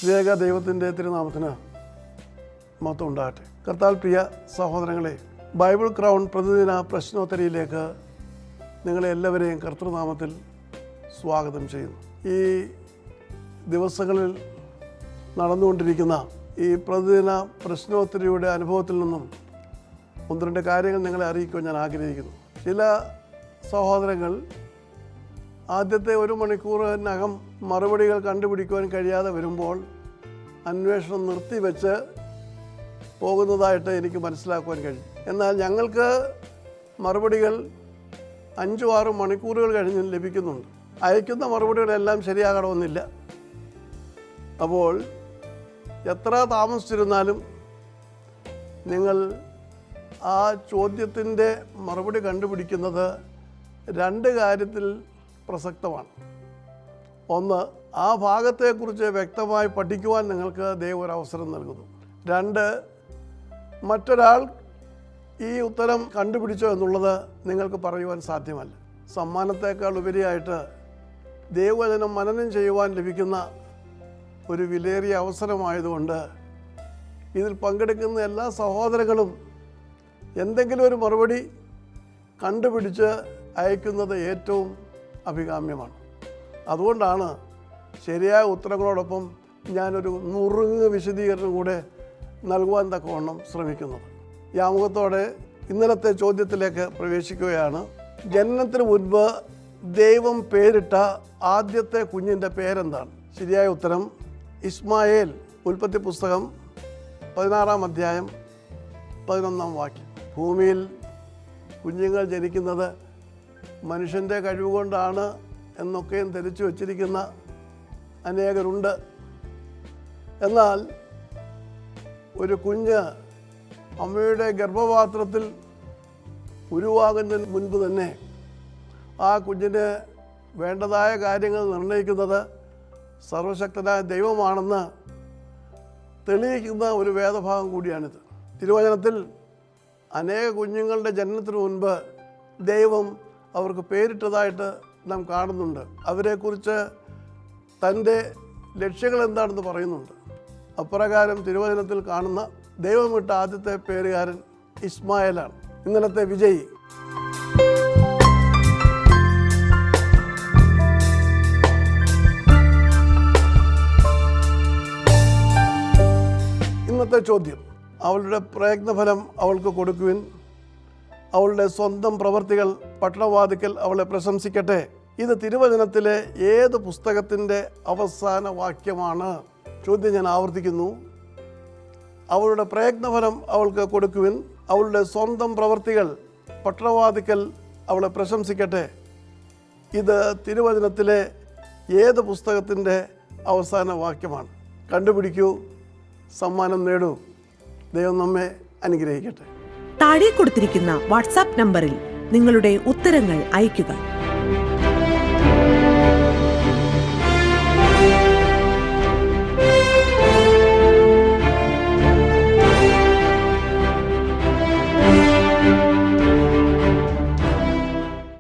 ത്രിയേക ദൈവത്തിൻ്റെ തിരുനാമത്തിന് മഹത്വം ഉണ്ടാകട്ടെ. കർത്താൽ പ്രിയ സഹോദരങ്ങളെ, ബൈബിൾ ക്രൗൺ പ്രതിദിന പ്രശ്നോത്തരിയിലേക്ക് നിങ്ങളെ എല്ലാവരെയും കർത്തൃനാമത്തിൽ സ്വാഗതം ചെയ്യുന്നു. ഈ ദിവസങ്ങളിൽ നടന്നുകൊണ്ടിരിക്കുന്ന ഈ പ്രതിദിന പ്രശ്നോത്തരിയുടെ അനുഭവത്തിൽ നിന്നും ഒന്ന് രണ്ട് കാര്യങ്ങൾ നിങ്ങളെ അറിയിക്കുവാൻ ഞാൻ ആഗ്രഹിക്കുന്നു. ചില സഹോദരങ്ങൾ ആദ്യത്തെ 1 മണിക്കൂറിനകം മറുപടികൾ കണ്ടുപിടിക്കുവാൻ കഴിയാതെ വരുമ്പോൾ അന്വേഷണം നിർത്തിവെച്ച് പോകുന്നതായിട്ട് എനിക്ക് മനസ്സിലാക്കുവാൻ കഴിയും. എന്നാൽ ഞങ്ങൾക്ക് മറുപടികൾ 5-6 മണിക്കൂറുകൾ കഴിഞ്ഞ് ലഭിക്കുന്നുണ്ട്. അയക്കുന്ന മറുപടികളെല്ലാം ശരിയാകണമെന്നില്ല. അപ്പോൾ എത്ര താമസിച്ചിരുന്നാലും നിങ്ങൾ ആ ചോദ്യത്തിൻ്റെ മറുപടി കണ്ടുപിടിക്കുന്നത് 2 കാര്യത്തിൽ പ്രസക്തമാണ്. ഒന്ന്, ആ ഭാഗത്തെക്കുറിച്ച് വ്യക്തമായി പഠിക്കുവാൻ നിങ്ങൾക്ക് ദൈവം ഒരു അവസരം നൽകുന്നു. 2, മറ്റൊരാൾ ഈ ഉത്തരം കണ്ടുപിടിച്ചോ എന്നുള്ളത് നിങ്ങൾക്ക് പറയുവാൻ സാധ്യമല്ല. സമ്മാനത്തേക്കാൾ ഉപരിയായിട്ട് ദൈവവചനം മനനം ചെയ്യുവാൻ ലഭിക്കുന്ന ഒരു വിലയേറിയ അവസരമായതുകൊണ്ട് ഇതിൽ പങ്കെടുക്കുന്ന എല്ലാ സഹോദരങ്ങളും എന്തെങ്കിലും ഒരു മറുപടി കണ്ടുപിടിച്ച് അയക്കുന്നത് ഏറ്റവും അഭികാമ്യമാണ്. അതുകൊണ്ടാണ് ശരിയായ ഉത്തരങ്ങളോടൊപ്പം ഞാനൊരു നുറുങ്ങ് വിശദീകരണം കൂടെ നൽകുവാൻ തക്കവണ്ണം ശ്രമിക്കുന്നത്. ഈ ആമുഖത്തോടെ ഇന്നലത്തെ ചോദ്യത്തിലേക്ക് പ്രവേശിക്കുകയാണ്. ജനനത്തിന് മുൻപ് ദൈവം പേരിട്ട ആദ്യത്തെ കുഞ്ഞിൻ്റെ പേരെന്താണ്? ശരിയായ ഉത്തരം ഇസ്മായേൽ. ഉൽപ്പത്തി പുസ്തകം 16-ാം അധ്യായം 11-ാം വാക്യം. ഭൂമിയിൽ കുഞ്ഞുങ്ങൾ ജനിക്കുന്നത് മനുഷ്യൻ്റെ കഴിവുകൊണ്ടാണ് എന്നൊക്കെയും ധരിച്ചു വച്ചിരിക്കുന്ന അനേകരുണ്ട്. എന്നാൽ ഒരു കുഞ്ഞ് അമ്മയുടെ ഗർഭപാത്രത്തിൽ ഉരുവാകുന്നതിന് മുൻപ് തന്നെ ആ കുഞ്ഞിന് വേണ്ടതായ കാര്യങ്ങൾ നിർണ്ണയിക്കുന്നത് സർവശക്തനായ ദൈവമാണെന്ന് തെളിയിക്കുന്ന ഒരു വേദഭാഗം കൂടിയാണിത്. തിരുവചനത്തിൽ അനേക കുഞ്ഞുങ്ങളുടെ ജനനത്തിന് മുൻപ് ദൈവം അവർക്ക് പേരിട്ടതായിട്ട് നാം കാണുന്നുണ്ട്. അവരെക്കുറിച്ച് തൻ്റെ ലക്ഷ്യങ്ങൾ എന്താണെന്ന് പറയുന്നുണ്ട്. അപ്രകാരം തിരുവചനത്തിൽ കാണുന്ന ദൈവമിട്ട ആദ്യത്തെ പേരുകാരൻ ഇസ്മായേലാണ്. ഇന്നലത്തെ വിജയി. ഇന്നത്തെ ചോദ്യം: അവളുടെ പ്രയത്നഫലം അവൾക്ക് കൊടുക്കുവിൻ, അവളുടെ സ്വന്തം പ്രവർത്തികൾ പട്ടണവാതിക്കൽ അവളെ പ്രശംസിക്കട്ടെ. ഇത് തിരുവചനത്തിലെ ഏത് പുസ്തകത്തിൻ്റെ അവസാന വാക്യമാണ്? ചോദ്യം ഞാൻ ആവർത്തിക്കുന്നു. അവളുടെ പ്രയത്നഫലം അവൾക്ക് കൊടുക്കുവിൻ, അവളുടെ സ്വന്തം പ്രവർത്തികൾ പട്ടണവാതിക്കൽ അവളെ പ്രശംസിക്കട്ടെ. ഇത് തിരുവചനത്തിലെ ഏത് പുസ്തകത്തിൻ്റെ അവസാന വാക്യമാണ്? കണ്ടുപിടിക്കൂ, സമ്മാനം നേടൂ. ദൈവം നമ്മെ അനുഗ്രഹിക്കട്ടെ. താഴെ കൊടുത്തിരിക്കുന്ന വാട്സാപ്പ് നമ്പറിൽ നിങ്ങളുടെ ഉത്തരങ്ങൾ അയയ്ക്കുക.